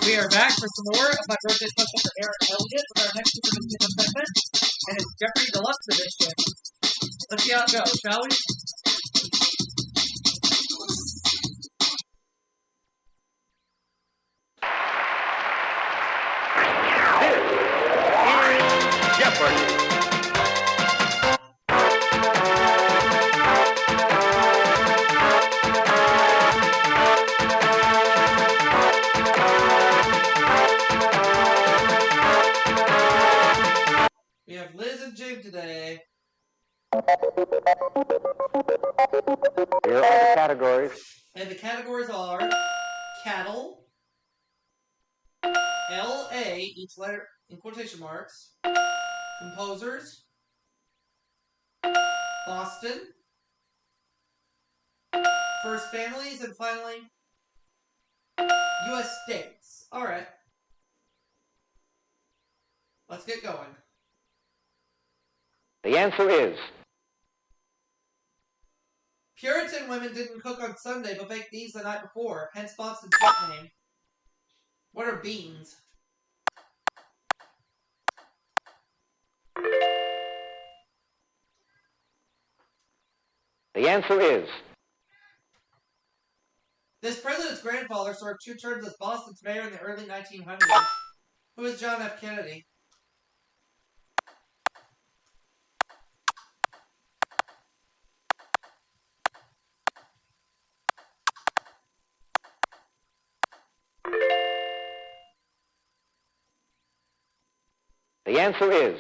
We are back for some more of my birthday special for Elliott with our next Super Nintendo segment, and it's Jeopardy Deluxe Edition. Let's see how it goes, shall we? This is Jeopardy! We have Liz and Jim today. Here are the categories. And the categories are cattle, L-A, each letter in quotation marks, composers, Boston, first families, and finally, U.S. states. Alright. Let's get going. The answer is Puritan women didn't cook on Sunday but baked these the night before, hence Boston's nickname. What are beans? the answer is This president's grandfather served 2 terms as Boston's mayor in the early 1900s. Who is John F. Kennedy? the answer is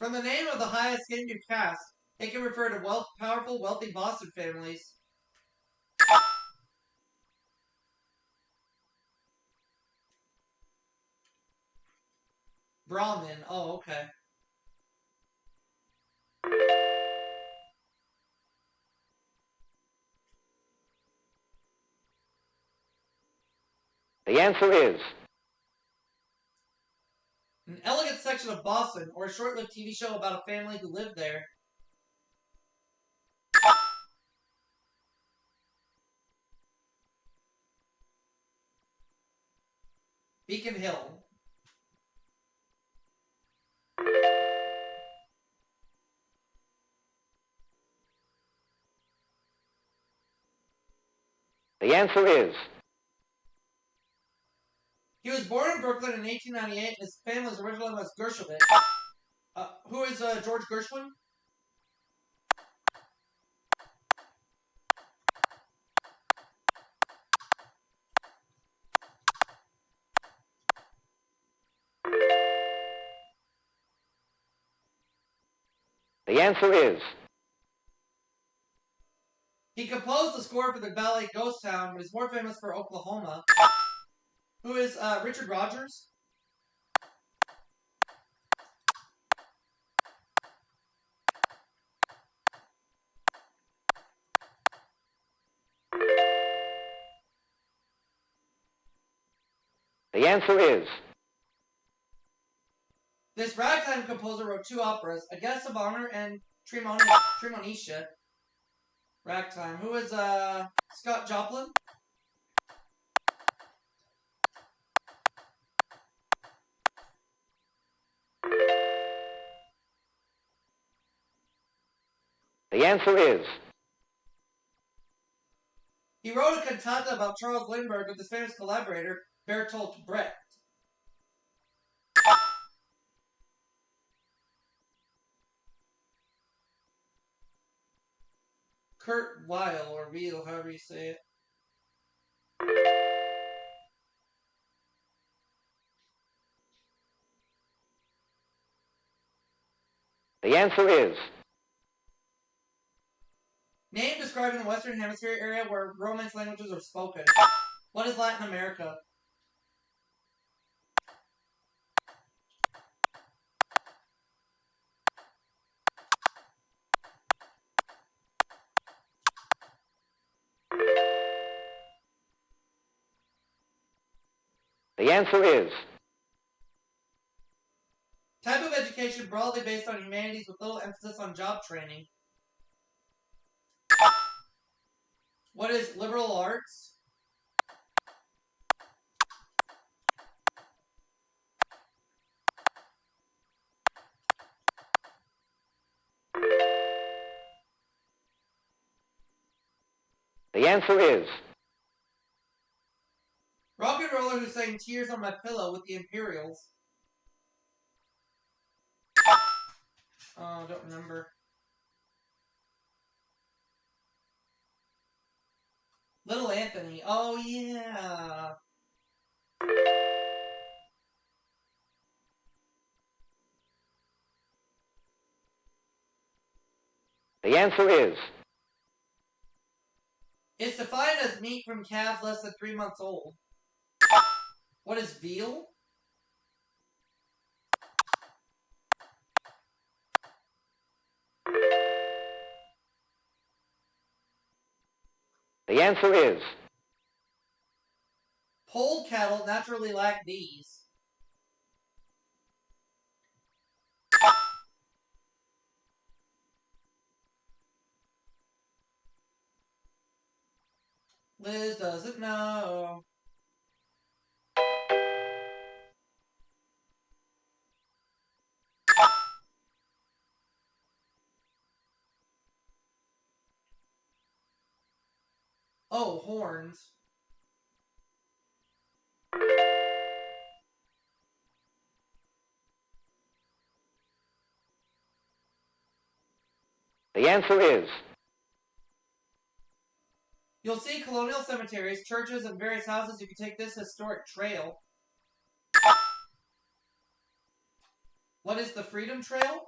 From the name of the highest Hindu caste, it can refer to powerful, wealthy Boston families. Brahmin. Oh, okay. the answer is An elegant section of Boston, or a short-lived TV show about a family who lived there. Beacon Hill. the answer is He was born in Brooklyn in 1898, and his family's original name was Gershowitz. Who is George Gershwin? the answer is He composed the score for the ballet Ghost Town, but is more famous for Oklahoma. Who is Richard Rodgers? the answer is This ragtime composer wrote 2 operas, A Guest of Honor and Tremonisha. Ragtime. Who is Scott Joplin? the answer is He wrote a cantata about Charles Lindbergh with his famous collaborator, Bertolt Brecht. Kurt Weill, or Weill, however you say it. the answer is Name describing the Western Hemisphere area where Romance languages are spoken. What is Latin America? the answer is Type of education broadly based on humanities with little emphasis on job training. What is liberal arts? The answer is. Rock and roller who sang Tears on My Pillow with the Imperials. Oh, I don't remember. Little Anthony. Oh, yeah. The answer is. It's defined as meat from calves less than 3 months old. What is veal? The answer is. Polled cattle naturally lack these. Liz doesn't know. Oh, horns. The answer is. You'll see colonial cemeteries, churches, and various houses. You can take this historic trail. What is the Freedom Trail?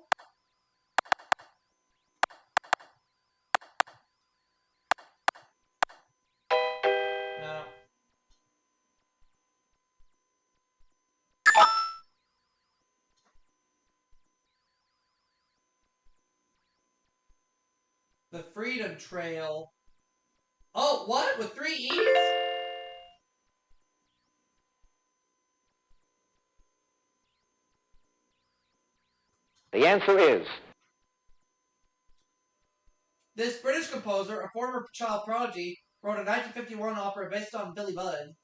No. The Freedom Trail. Oh, what? With 3 E's? The answer is. This British composer, a former child prodigy, wrote a 1951 opera based on Billy Budd.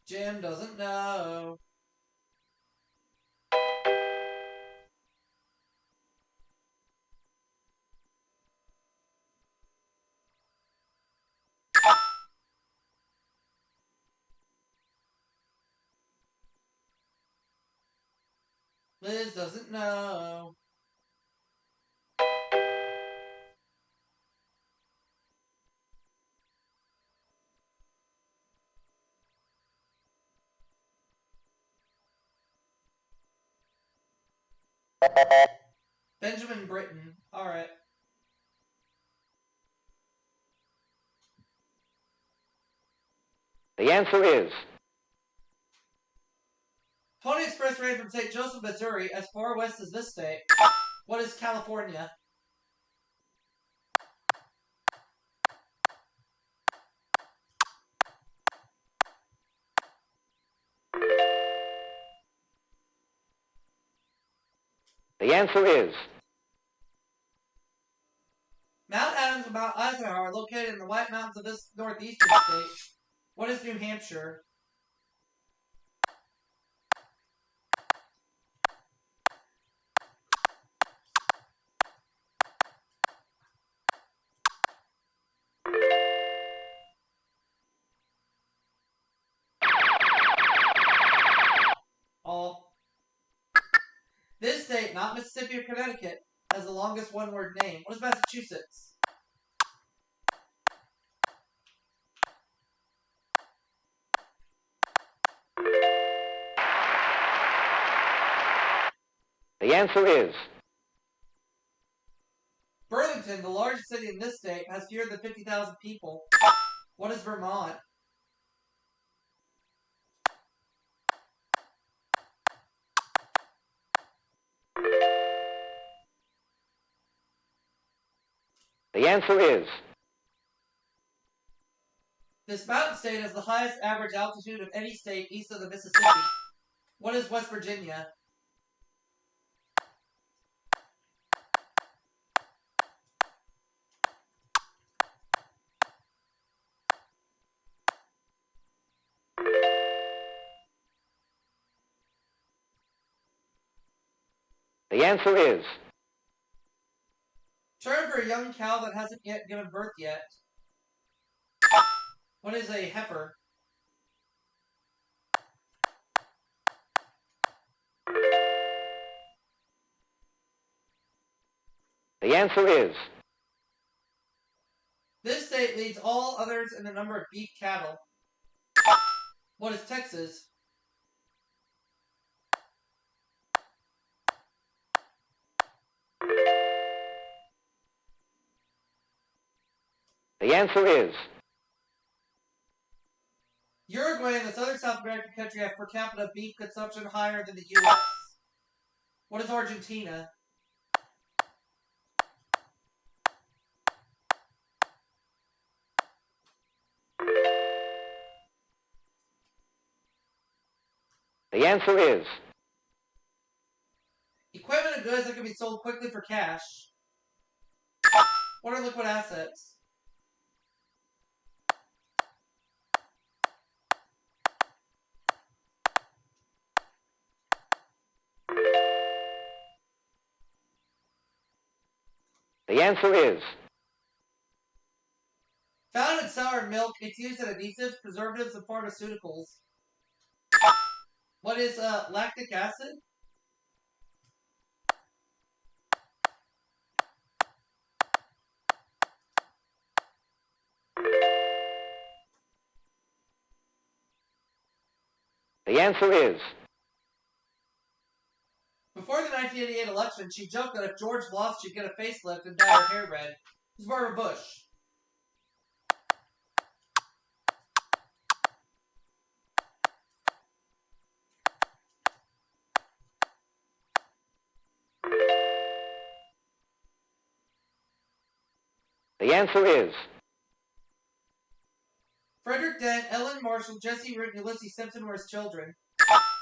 Jim doesn't know. Liz doesn't know. Benjamin Britten. Alright. The answer is. Pony Express ran from St. Joseph, Missouri, as far west as this state. What is California? The answer is. Mount Adams and Mount Eisenhower are located in the White Mountains of this northeastern state. What is New Hampshire? All. This state, not Mississippi or Connecticut, has the longest one-word name. What is Massachusetts? The answer is. Burlington, the largest city in this state, has fewer than 50,000 people. What is Vermont? The answer is. This mountain state has the highest average altitude of any state east of the Mississippi. What is West Virginia? The answer is. Term for a young cow that hasn't yet given birth yet. What is a heifer? The answer is. This state leads all others in the number of beef cattle. What is Texas? The answer is. Uruguay and this other South American country have per capita beef consumption higher than the U.S. What is Argentina? The answer is. Equipment and goods that can be sold quickly for cash. What are liquid assets? The answer is. Found in sour milk, it's used in adhesives, preservatives, and pharmaceuticals. What is lactic acid? The answer is. Before the 1988 election, she joked that if George lost, she'd get a facelift and dye her hair red. Who's Barbara Bush? The answer is. Frederick Dent, Ellen Marshall, Jesse Root, and Ulysses Simpson were his children.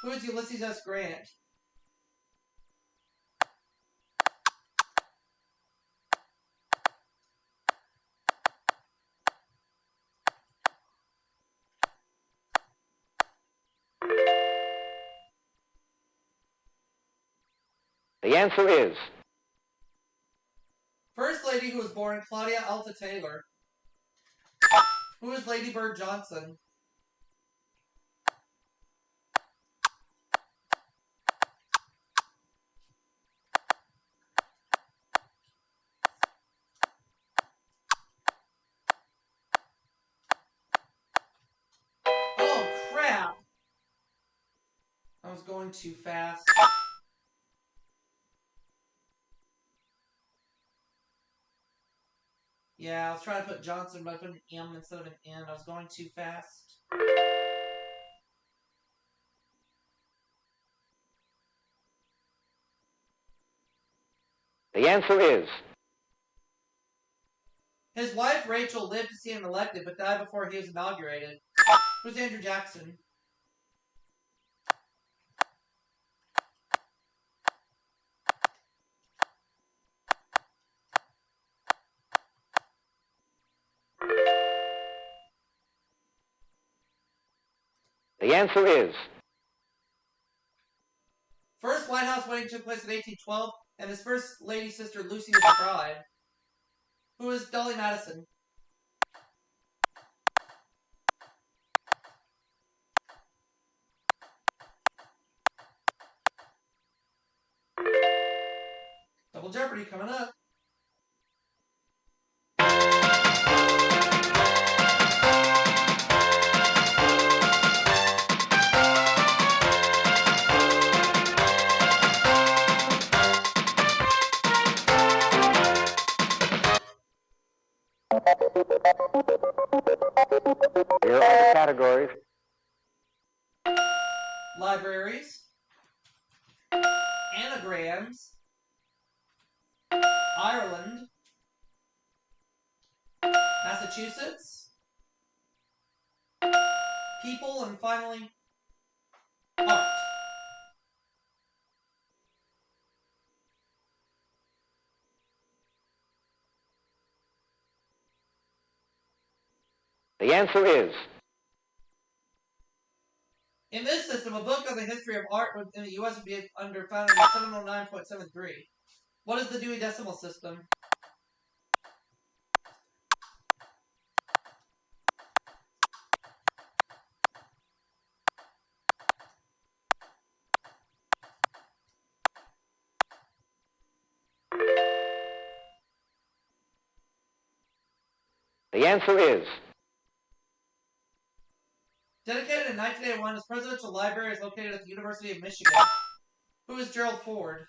Who is Ulysses S. Grant? The answer is. First lady who was born, Claudia Alta Taylor. Who is Lady Bird Johnson? Oh, crap! I was going too fast. Yeah, I was trying to put Johnson, but I put an M instead of an N. I was going too fast. The answer is. His wife, Rachel, lived to see him elected, but died before he was inaugurated. Who's Andrew Jackson? The answer is. First White House wedding took place in 1812, and his first lady sister, Lucy, was the bride. Who is Dolly Madison? Double Jeopardy coming up. Here are the categories. Libraries. Anagrams. Ireland. Massachusetts. People, and finally, art. The answer is. In this system, a book of the history of art in the U.S. would be under found in 709.73. What is the Dewey Decimal System? The answer is Dedicated in 1981, this presidential library is located at the University of Michigan. Who is Gerald Ford?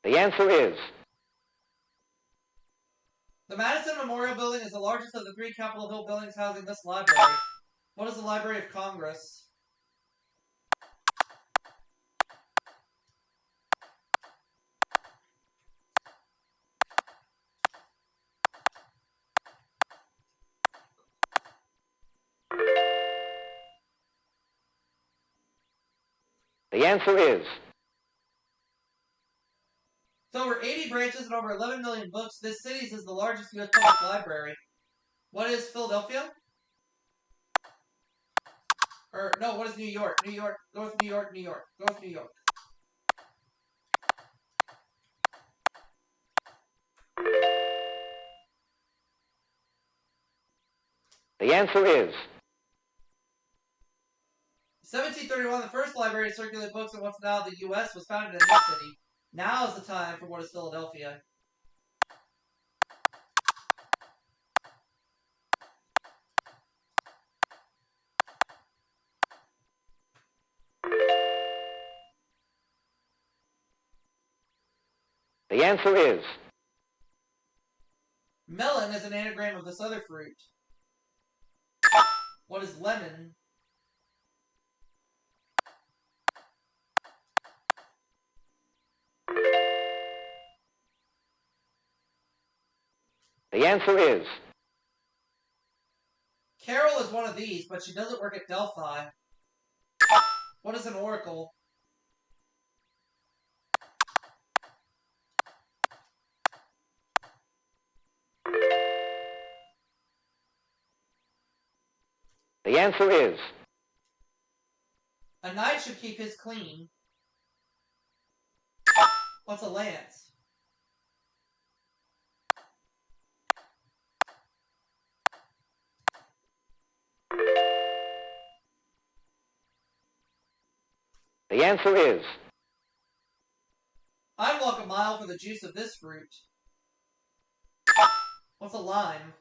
the answer is The Madison Memorial Building is the largest of the three Capitol Hill buildings housing this library. What is the Library of Congress? the answer is With over 80 branches and over 11 million books, this city's is the largest U.S. public library. What is Philadelphia? Or, no, what is New York? New York. Go with New York, New York. Go with New York. the answer is 1731, the first library to circulate books in what's now the U.S. was founded in this city. Now is the time for what is Philadelphia. the answer is Melon is an anagram of this other fruit. What is lemon? the answer is Carol is one of these, but she doesn't work at Delphi. What is an oracle? the answer is A knight should keep his clean. What's a lance? the answer is I'd walk a mile for the juice of this fruit. What's a lime?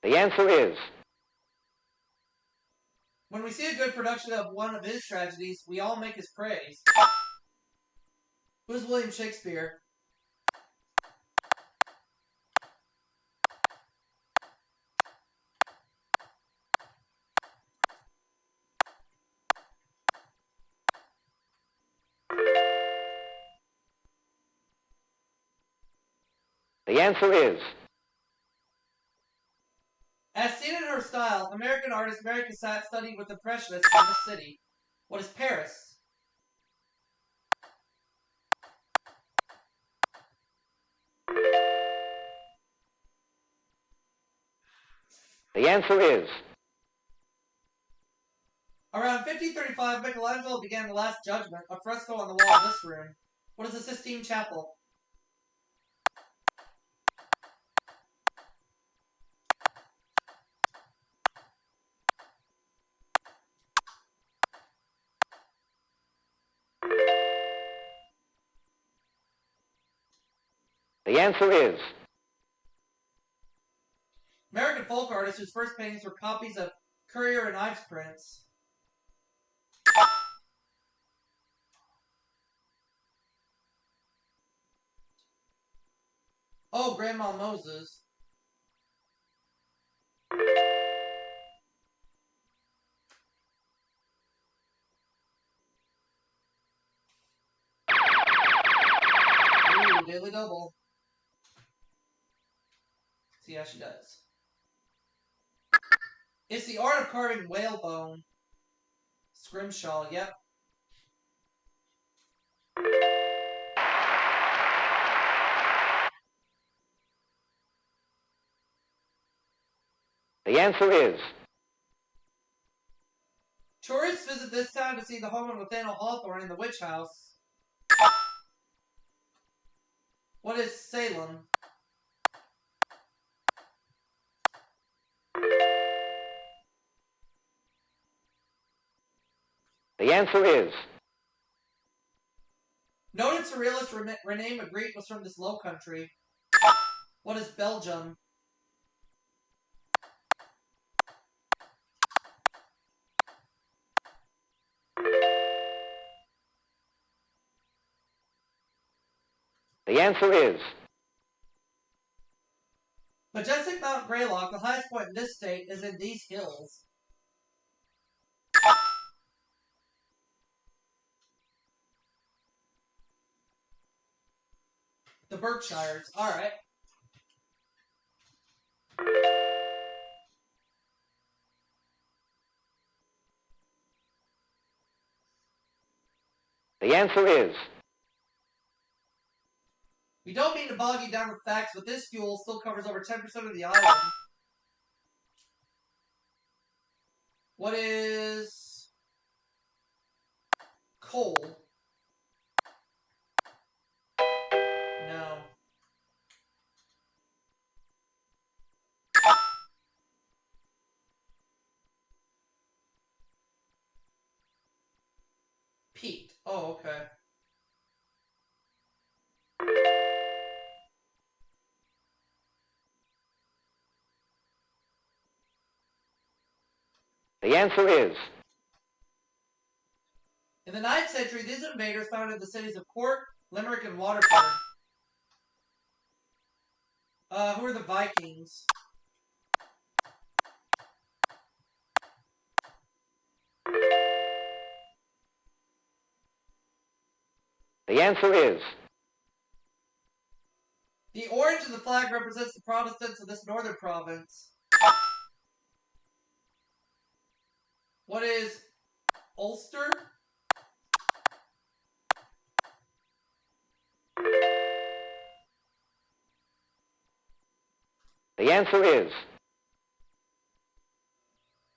the answer is When we see a good production of one of his tragedies, we all make his praise. Who's William Shakespeare? the answer is As seen in her style, American artist Mary Cassatt studied with Impressionists in this city. What is Paris? the answer is Around 1535, Michelangelo began The Last Judgment, a fresco on the wall of this room. What is the Sistine Chapel? the answer is American folk artist whose first paintings were copies of Currier and Ives prints. Oh, Grandma Moses. Ooh, daily double. See how she does. It's the art of carving whalebone. Scrimshaw, yep. The answer is Tourists visit this town to see the home of Nathaniel Hawthorne in the Witch House. What is Salem? the answer is Noted surrealist Rene Magritte was from this Low Country. What is Belgium? the answer is Majestic Mount Greylock, the highest point in this state, is in these hills. The Berkshires. Alright. the answer is We don't mean to bog you down with facts, but this fuel still covers over 10% of the island. What is coal? No. Peat. Oh, okay. the answer is In the 9th century, these invaders founded the cities of Cork, Limerick, and Waterford. Who are the Vikings? the answer is The orange of the flag represents the Protestants of this northern province. What is Ulster? the answer is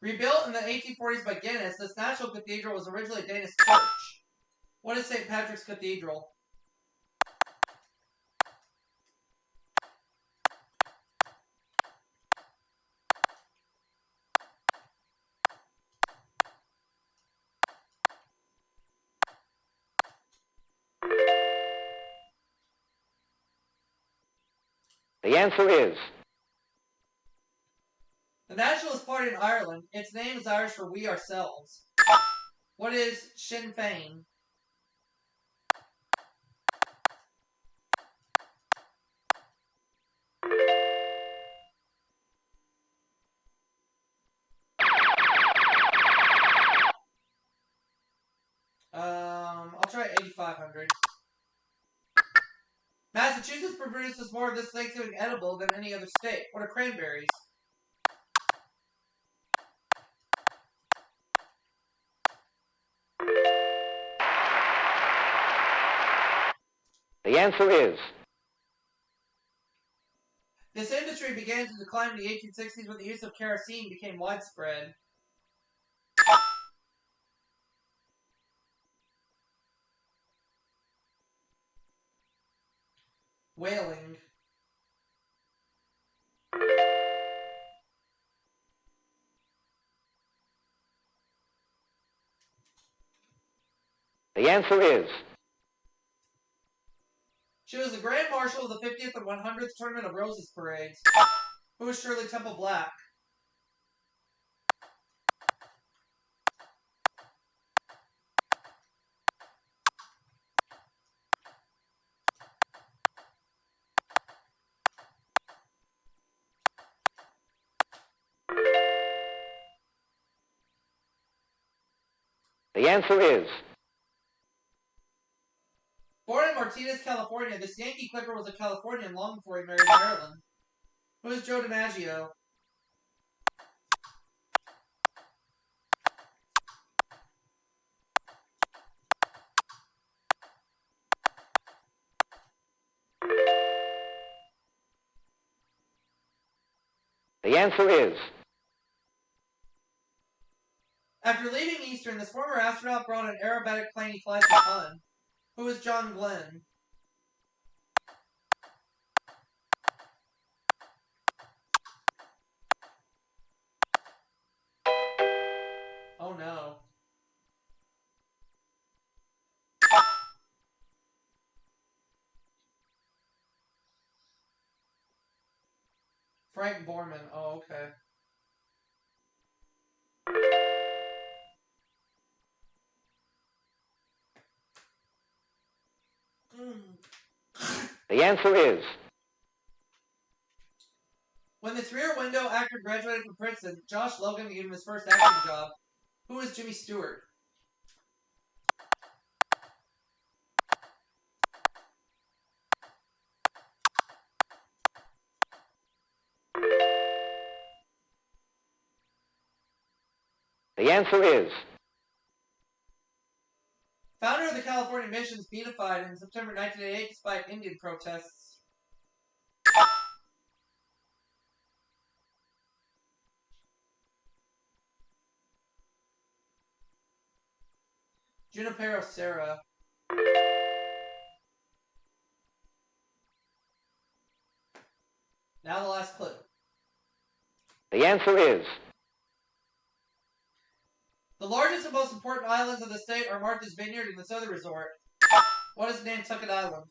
Rebuilt in the 1840s by Guinness, this national cathedral was originally a Danish church. What is St. Patrick's Cathedral? the answer is The Nationalist Party in Ireland, its name is Irish for we ourselves. What is Sinn Féin? I'll try 8,500. Massachusetts produces more of this Thanksgiving edible than any other state. What are cranberries? the answer is This industry began to decline in the 1860s when the use of kerosene became widespread. Whaling. the answer is She was the Grand Marshal of the 50th and 100th Tournament of Roses parades. Who was Shirley Temple Black? the answer is Born in Martinez, California, this Yankee clipper was a Californian long before he married Marilyn. Who is Joe DiMaggio? The answer is. After leaving Eastern, this former astronaut brought an aerobatic plane he flies for fun. Who is John Glenn? Oh no. Frank Borman. Oh, okay. The answer is. When this Rear Window actor graduated from Princeton, Josh Logan gave him his first acting job. Who is Jimmy Stewart? The answer is. Founder of the California Missions, beatified in September 1988 despite Indian protests. Junipero Serra. Now the last clue. The answer is. The largest and most important islands of the state are Martha's Vineyard and the Southern Resort. What is Nantucket Island?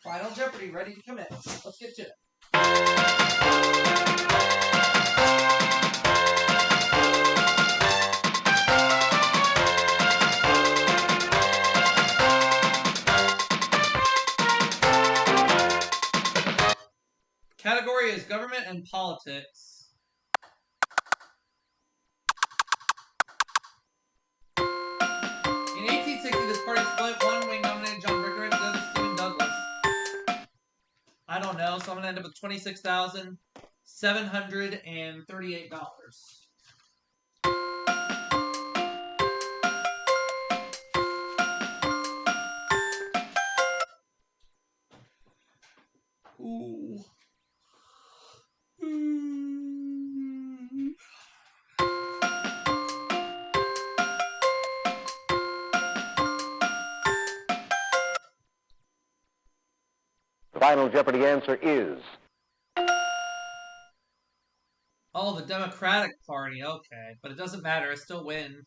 Final Jeopardy, ready to commit. Let's get to it. Category is government and politics. In 1860, this party split. One wing nominated John Bridgman, the other Stephen Douglas. I don't know, so I'm gonna end up with $26,738. Ooh. The final Jeopardy answer is. Oh, the Democratic Party. Okay, but it doesn't matter. I still win.